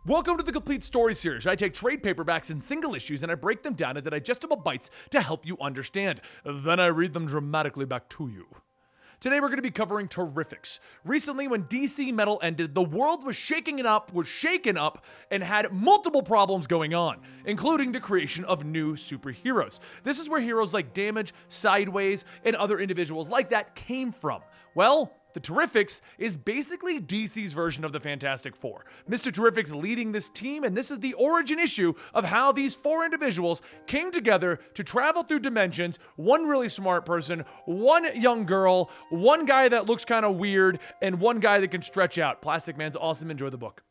Welcome to the Complete Story Series. I take trade paperbacks and single issues and I break them down into digestible bites to help you understand. Then I read them dramatically back to you. Today we're going to be covering Terrifics. Recently, when DC Metal ended, the world was shaken up, and had multiple problems going on, including the creation of new superheroes. This is where heroes like Damage, Sideways, and other individuals like that came from. Well, the Terrifics is basically DC's version of the Fantastic Four. Mr. Terrific's leading this team, and this is the origin issue of how these four individuals came together to travel through dimensions. One really smart person, one young girl, one guy that looks kind of weird, and one guy that can stretch out. Plastic Man's awesome. Enjoy the book.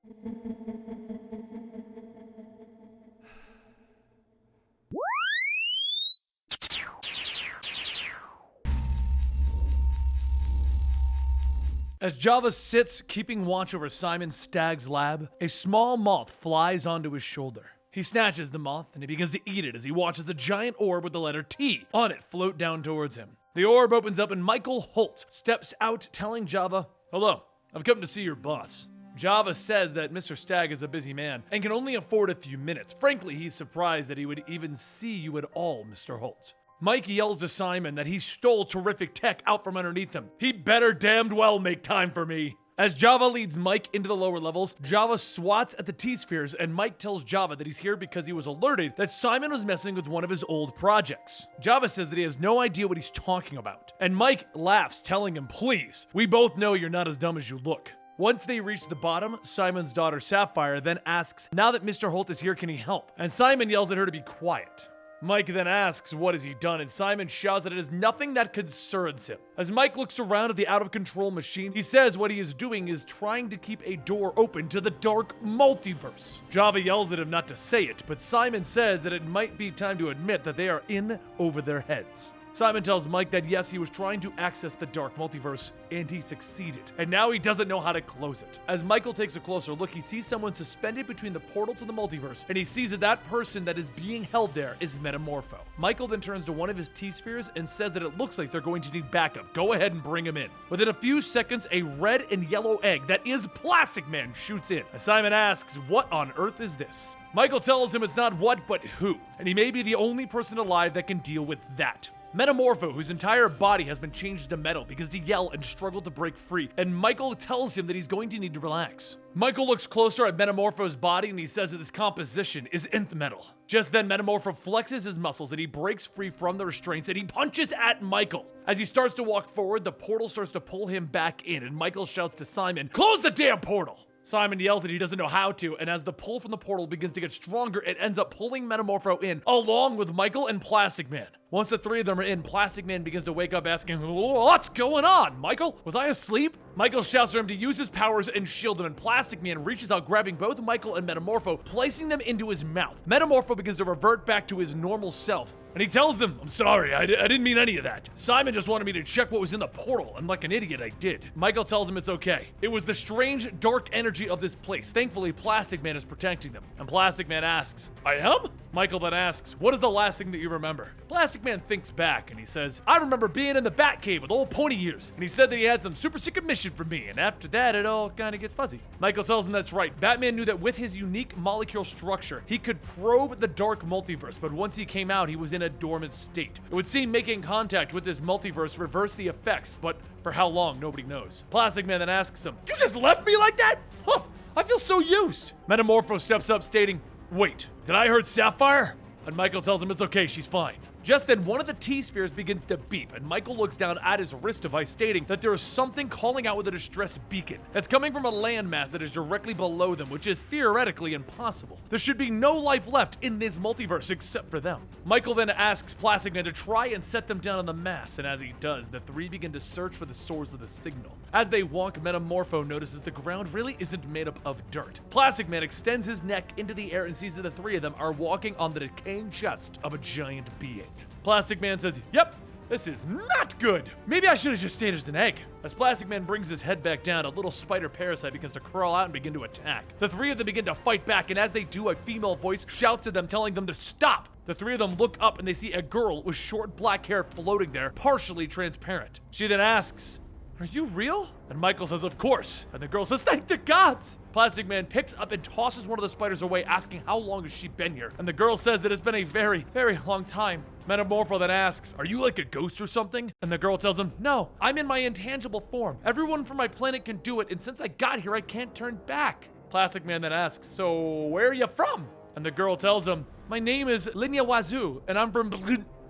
As Java sits, keeping watch over Simon Stagg's lab, a small moth flies onto his shoulder. He snatches the moth and he begins to eat it as he watches a giant orb with the letter T on it float down towards him. The orb opens up and Michael Holt steps out telling Java, "Hello, I've come to see your boss." Java says that Mr. Stagg is a busy man and can only afford a few minutes. Frankly, he's surprised that he would even see you at all, Mr. Holt. Mike yells to Simon that he stole terrific tech out from underneath him. He better damned well make time for me. As Java leads Mike into the lower levels, Java swats at the T-spheres and Mike tells Java that he's here because he was alerted that Simon was messing with one of his old projects. Java says that he has no idea what he's talking about. And Mike laughs, telling him, "Please, we both know you're not as dumb as you look." Once they reach the bottom, Simon's daughter Sapphire then asks, now that Mr. Holt is here, can he help? And Simon yells at her to be quiet. Mike then asks what has he done, and Simon shouts that it is nothing that concerns him. As Mike looks around at the out-of-control machine, he says what he is doing is trying to keep a door open to the dark multiverse. Java yells at him not to say it, but Simon says that it might be time to admit that they are in over their heads. Simon tells Mike that yes, he was trying to access the dark multiverse, and he succeeded. And now he doesn't know how to close it. As Michael takes a closer look, he sees someone suspended between the portal to the multiverse, and he sees that that person that is being held there is Metamorpho. Michael then turns to one of his T-spheres and says that it looks like they're going to need backup. Go ahead and bring him in. Within a few seconds, a red and yellow egg that is Plastic Man shoots in. As Simon asks, what on earth is this? Michael tells him it's not what, but who, and he may be the only person alive that can deal with that. Metamorpho, whose entire body has been changed to metal, begins to yell and struggle to break free, and Michael tells him that he's going to need to relax. Michael looks closer at Metamorpho's body and he says that this composition is nth metal. Just then, Metamorpho flexes his muscles and he breaks free from the restraints and he punches at Michael. As he starts to walk forward, the portal starts to pull him back in, and Michael shouts to Simon, "Close the damn portal!" Simon yells that he doesn't know how to, and as the pull from the portal begins to get stronger, it ends up pulling Metamorpho in, along with Michael and Plastic Man. Once the three of them are in, Plastic Man begins to wake up asking, "What's going on, Michael? Was I asleep?" Michael shouts for him to use his powers and shield him, and Plastic Man reaches out, grabbing both Michael and Metamorpho, placing them into his mouth. Metamorpho begins to revert back to his normal self, and he tells them, "I'm sorry, I didn't mean any of that. Simon just wanted me to check what was in the portal, and like an idiot, I did." Michael tells him it's okay. It was the strange, dark energy of this place. Thankfully, Plastic Man is protecting them. And Plastic Man asks, "I am?" Michael then asks, "What is the last thing that you remember?" Plastic Man thinks back, and he says, "I remember being in the Batcave with old Pony Ears, and he said that he had some super secret mission for me, and after that, it all kind of gets fuzzy." Michael tells him that's right. Batman knew that with his unique molecule structure, he could probe the dark multiverse, but once he came out, he was in a dormant state. It would seem making contact with this multiverse reversed the effects, but for how long, nobody knows. Plastic Man then asks him, "You just left me like that? Huh, I feel so used." Metamorpho steps up stating, "Wait, did I hurt Sapphire?" And Michael tells him it's okay, she's fine. Just then, one of the T-spheres begins to beep, and Michael looks down at his wrist device, stating that there is something calling out with a distress beacon that's coming from a landmass that is directly below them, which is theoretically impossible. There should be no life left in this multiverse except for them. Michael then asks Plastic Man to try and set them down on the mass, and as he does, the three begin to search for the source of the signal. As they walk, Metamorpho notices the ground really isn't made up of dirt. Plastic Man extends his neck into the air and sees that the three of them are walking on the decaying chest of a giant being. Plastic Man says, "Yep, this is not good. Maybe I should have just stayed as an egg." As Plastic Man brings his head back down, a little spider parasite begins to crawl out and begin to attack. The three of them begin to fight back, and as they do, a female voice shouts to them, telling them to stop. The three of them look up and they see a girl with short black hair floating there, partially transparent. She then asks, "Are you real?" And Michael says, "Of course." And the girl says, "Thank the gods." Plastic Man picks up and tosses one of the spiders away, asking how long has she been here. And the girl says that it's been a very, very long time. Metamorpho then asks, "Are you like a ghost or something?" And the girl tells him, "No, I'm in my intangible form. Everyone from my planet can do it, and since I got here, I can't turn back." Plastic Man then asks, "So where are you from?" And the girl tells him, "My name is Linnea Wazoo, and I'm from..."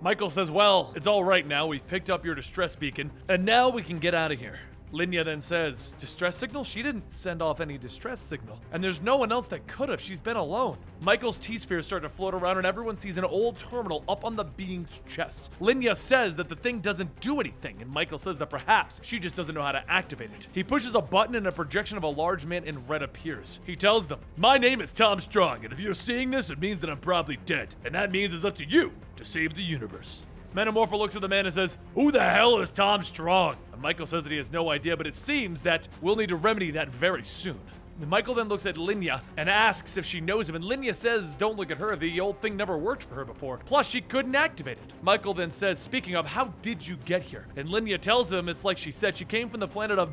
Michael says, "Well, it's all right now. We've picked up your distress beacon, and now we can get out of here." Linnea then says, "Distress signal? She didn't send off any distress signal. And there's no one else that could have. She's been alone." Michael's T-spheres start to float around and everyone sees an old terminal up on the being's chest. Linnea says that the thing doesn't do anything, and Michael says that perhaps she just doesn't know how to activate it. He pushes a button and a projection of a large man in red appears. He tells them, "My name is Tom Strong, and if you're seeing this, it means that I'm probably dead. And that means it's up to you to save the universe." Metamorpho looks at the man and says, "Who the hell is Tom Strong?" And Michael says that he has no idea, but it seems that we'll need to remedy that very soon. Michael then looks at Linnea and asks if she knows him, and Linnea says, "Don't look at her, the old thing never worked for her before. Plus, she couldn't activate it." Michael then says, "Speaking of, how did you get here?" And Linnea tells him it's like she said, she came from the planet of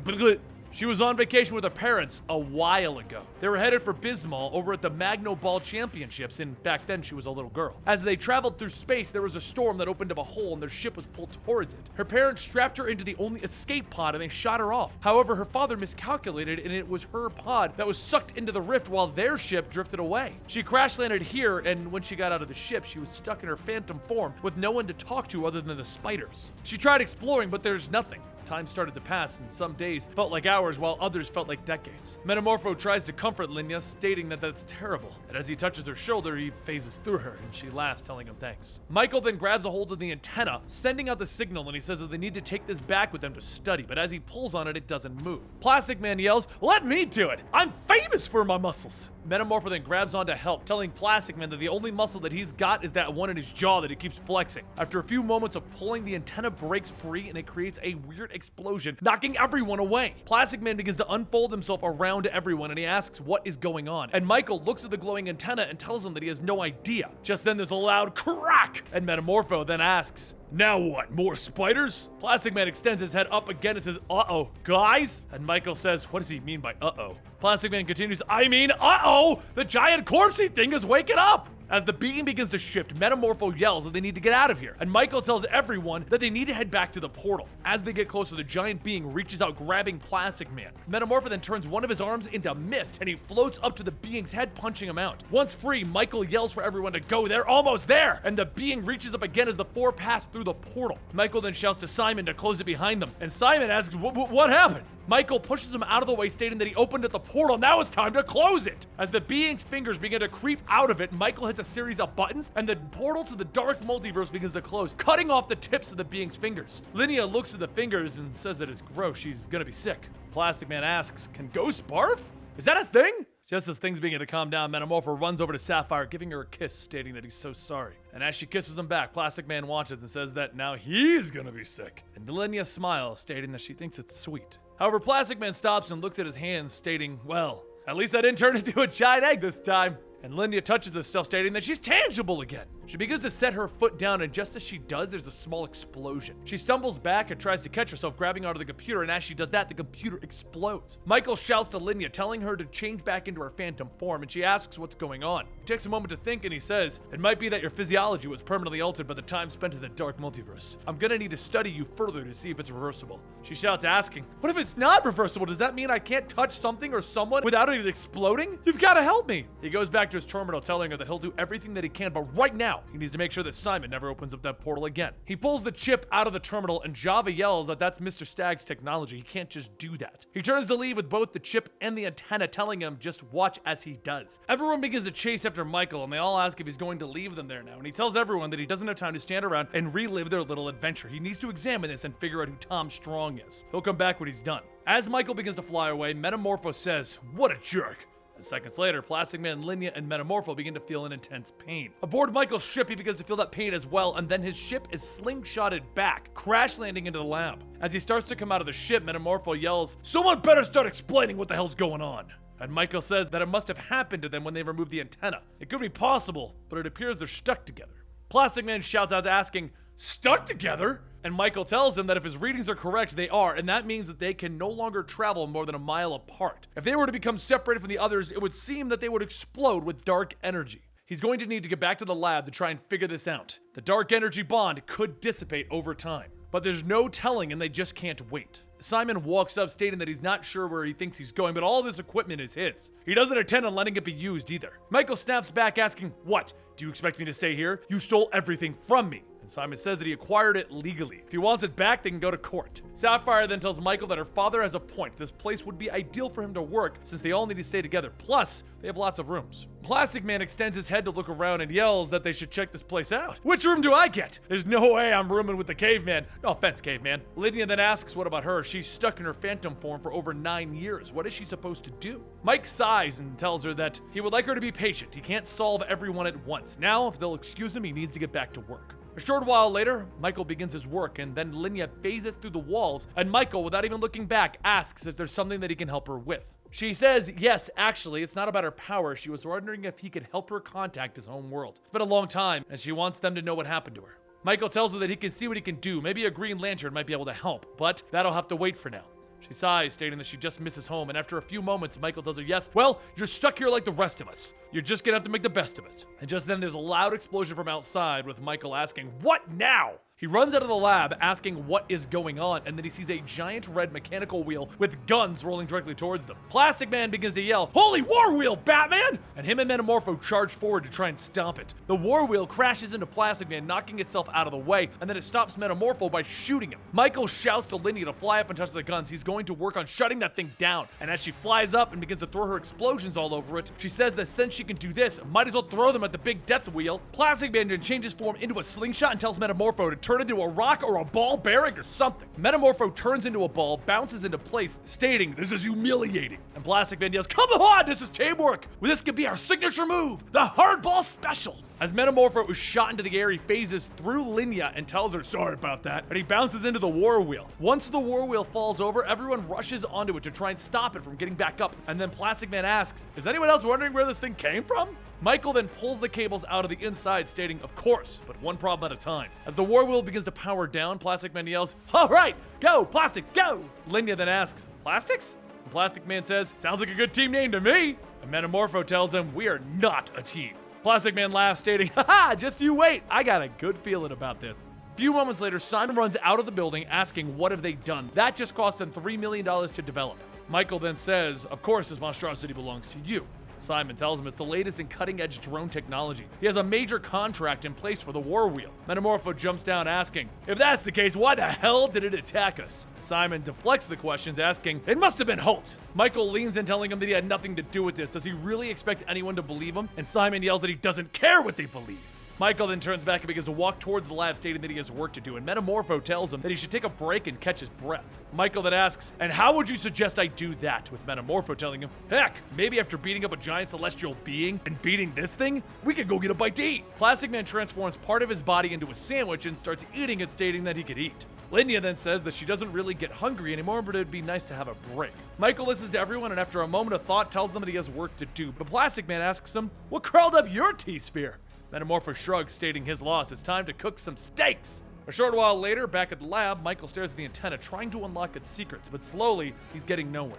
She was on vacation with her parents a while ago. They were headed for Bismol over at the Magno Ball Championships, and back then she was a little girl. As they traveled through space, there was a storm that opened up a hole and their ship was pulled towards it. Her parents strapped her into the only escape pod and they shot her off. However, her father miscalculated and it was her pod that was sucked into the rift while their ship drifted away. She crash landed here, and when she got out of the ship, she was stuck in her phantom form with no one to talk to other than the spiders. She tried exploring, but there's nothing. Time started to pass, and some days felt like hours while others felt like decades. Metamorpho tries to comfort Linnea, stating that that's terrible. And as he touches her shoulder, he phases through her, and she laughs, telling him thanks. Michael then grabs a hold of the antenna, sending out the signal, and he says that they need to take this back with them to study, but as he pulls on it, it doesn't move. Plastic Man yells, "Let me do it! I'm famous for my muscles!" Metamorpho then grabs on to help, telling Plastic Man that the only muscle that he's got is that one in his jaw that he keeps flexing. After a few moments of pulling, the antenna breaks free and it creates a weird explosion, knocking everyone away. Plastic Man begins to unfold himself around everyone and he asks what is going on. And Michael looks at the glowing antenna and tells him that he has no idea. Just then there's a loud crack, and Metamorpho then asks, "Now what, more spiders?" Plastic Man extends his head up again and says, "Uh-oh, guys?" And Michael says, what does he mean by uh-oh? Plastic Man continues, "I mean, uh-oh! The giant corpsey thing is waking up!" As the beam begins to shift, Metamorpho yells that they need to get out of here, and Michael tells everyone that they need to head back to the portal. As they get closer, the giant being reaches out, grabbing Plastic Man. Metamorpho then turns one of his arms into mist, and he floats up to the being's head, punching him out. Once free, Michael yells for everyone to go. They're almost there! And the being reaches up again as the four pass through the portal. Michael then shouts to Simon to close it behind them, and Simon asks, what happened? Michael pushes him out of the way, stating that he opened at the portal. Now it's time to close it! As the being's fingers begin to creep out of it, Michael hits a series of buttons, and the portal to the dark multiverse begins to close, cutting off the tips of the being's fingers. Linnea looks at the fingers and says that it's gross. She's gonna be sick. Plastic Man asks, "Can ghosts barf? Is that a thing?" Just as things begin to calm down, Metamorpho runs over to Sapphire, giving her a kiss, stating that he's so sorry. And as she kisses him back, Plastic Man watches and says that now he's gonna be sick. And Linnea smiles, stating that she thinks it's sweet. However, Plastic Man stops and looks at his hands, stating, "Well, at least I didn't turn into a giant egg this time." And Linnea touches herself, stating that she's tangible again. She begins to set her foot down, and just as she does, there's a small explosion. She stumbles back and tries to catch herself, grabbing onto the computer, and as she does that, the computer explodes. Michael shouts to Linnea, telling her to change back into her phantom form, and she asks what's going on. He takes a moment to think, and he says, "It might be that your physiology was permanently altered by the time spent in the dark multiverse. I'm gonna need to study you further to see if it's reversible." She shouts, asking, "What if it's not reversible? Does that mean I can't touch something or someone without it exploding? You've gotta help me!" He goes back to his terminal, telling her that he'll do everything that he can, but right now, he needs to make sure that Simon never opens up that portal again. He pulls the chip out of the terminal, and Java yells that that's Mr. Stagg's technology. He can't just do that. He turns to leave with both the chip and the antenna, telling him just watch as he does. Everyone begins to chase after Michael, and they all ask if he's going to leave them there now, and he tells everyone that he doesn't have time to stand around and relive their little adventure. He needs to examine this and figure out who Tom Strong is. He'll come back when he's done. As Michael begins to fly away, Metamorpho says, "What a jerk." Seconds later, Plastic Man, Linnea, and Metamorpho begin to feel an intense pain. Aboard Michael's ship, he begins to feel that pain as well, and then his ship is slingshotted back, crash landing into the lab. As he starts to come out of the ship, Metamorpho yells, "Someone better start explaining what the hell's going on." And Michael says that it must have happened to them when they removed the antenna. It could be possible, but it appears they're stuck together. Plastic Man shouts out, asking, "Stuck together? And Michael tells him that if his readings are correct, they are, and that means that they can no longer travel more than a mile apart. If they were to become separated from the others, it would seem that they would explode with dark energy. He's going to need to get back to the lab to try and figure this out. The dark energy bond could dissipate over time, but there's no telling and they just can't wait. Simon walks up stating that he's not sure where he thinks he's going, but all this equipment is his. He doesn't intend on letting it be used either. Michael snaps back asking, "What? Do you expect me to stay here? You stole everything from me." And Simon says that he acquired it legally. If he wants it back, they can go to court. Sapphire then tells Michael that her father has a point. This place would be ideal for him to work since they all need to stay together. Plus, they have lots of rooms. Plastic Man extends his head to look around and yells that they should check this place out. "Which room do I get? There's no way I'm rooming with the caveman." No offense, caveman. Linnea then asks what about her? She's stuck in her phantom form for over 9 years. What is she supposed to do? Mike sighs and tells her that he would like her to be patient. He can't solve everyone at once. Now, if they'll excuse him, he needs to get back to work. A short while later, Michael begins his work, and then Linnea phases through the walls, and Michael, without even looking back, asks if there's something that he can help her with. She says, yes, actually, it's not about her power. She was wondering if he could help her contact his home world. It's been a long time, and she wants them to know what happened to her. Michael tells her that he can see what he can do. Maybe a Green Lantern might be able to help, but that'll have to wait for now. She sighs, stating that she just misses home, and after a few moments, Michael tells her, yes, well, you're stuck here like the rest of us. You're just gonna have to make the best of it. And just then there's a loud explosion from outside with Michael asking, what now? He runs out of the lab asking what is going on, and then he sees a giant red mechanical wheel with guns rolling directly towards them. Plastic Man begins to yell, "Holy war wheel, Batman!" And him and Metamorpho charge forward to try and stomp it. The war wheel crashes into Plastic Man, knocking itself out of the way, and then it stops Metamorpho by shooting him. Michael shouts to Linnea to fly up and touch the guns. He's going to work on shutting that thing down. And as she flies up and begins to throw her explosions all over it, she says that since she can do this, might as well throw them at the big death wheel. Plastic Man then changes form into a slingshot and tells Metamorpho to turn into a rock or a ball bearing or something. Metamorpho turns into a ball, bounces into place, stating, "This is humiliating." And Plastic Man yells, "Come on, this is teamwork. This could be our signature move, the hardball special." As Metamorpho is shot into the air, he phases through Linnea and tells her, "Sorry about that," and he bounces into the war wheel. Once the war wheel falls over, everyone rushes onto it to try and stop it from getting back up, and then Plastic Man asks, "Is anyone else wondering where this thing came from?" Michael then pulls the cables out of the inside, stating, "Of course, but one problem at a time." As the war wheel begins to power down, Plastic Man yells, "All right, go, Plastics, go!" Linnea then asks, "Plastics?" And Plastic Man says, "Sounds like a good team name to me." And Metamorpho tells him, "We are not a team." Plastic Man laughs, stating, "Haha, just you wait, I got a good feeling about this." A few moments later, Simon runs out of the building asking what have they done. That just cost them $3 million to develop. Michael then says, "Of course this monstrosity belongs to you." Simon tells him it's the latest in cutting-edge drone technology. He has a major contract in place for the war wheel. Metamorpho jumps down asking, "If that's the case, why the hell did it attack us?" Simon deflects the questions asking, "It must have been Holt." Michael leans in telling him that he had nothing to do with this. Does he really expect anyone to believe him? And Simon yells that he doesn't care what they believe. Michael then turns back and begins to walk towards the lab, stating that he has work to do, and Metamorpho tells him that he should take a break and catch his breath. Michael then asks, "And how would you suggest I do that?" With Metamorpho telling him, "Heck, maybe after beating up a giant celestial being and beating this thing, we could go get a bite to eat." Plastic Man transforms part of his body into a sandwich and starts eating it, stating that he could eat. Linnea then says that she doesn't really get hungry anymore, but it'd be nice to have a break. Michael listens to everyone, and after a moment of thought tells them that he has work to do, but Plastic Man asks him, "What crawled up your T-sphere?" Metamorpho shrugs, stating his loss. It's time to cook some steaks. A short while later, back at the lab, Michael stares at the antenna, trying to unlock its secrets, but slowly, he's getting nowhere.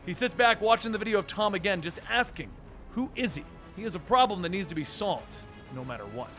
He sits back watching the video of Tom again, just asking, who is he? He has a problem that needs to be solved, no matter what.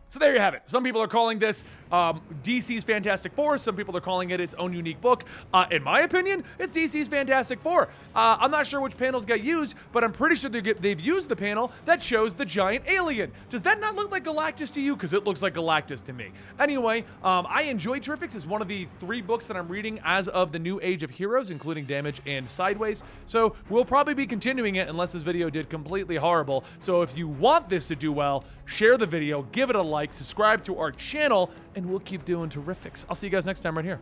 So there you have it. Some people are calling this DC's Fantastic Four. Some people are calling it its own unique book. In my opinion, it's DC's Fantastic Four. I'm not sure which panels got used, but I'm pretty sure they've used the panel that shows the giant alien. Does that not look like Galactus to you? Because it looks like Galactus to me. Anyway, I enjoy Terrifics. It's one of the 3 books that I'm reading as of the new Age of Heroes, including Damage and Sideways. So we'll probably be continuing it unless this video did completely horrible. So if you want this to do well, share the video, give it a like, subscribe to our channel, and we'll keep doing Terrifics. I'll see you guys next time right here.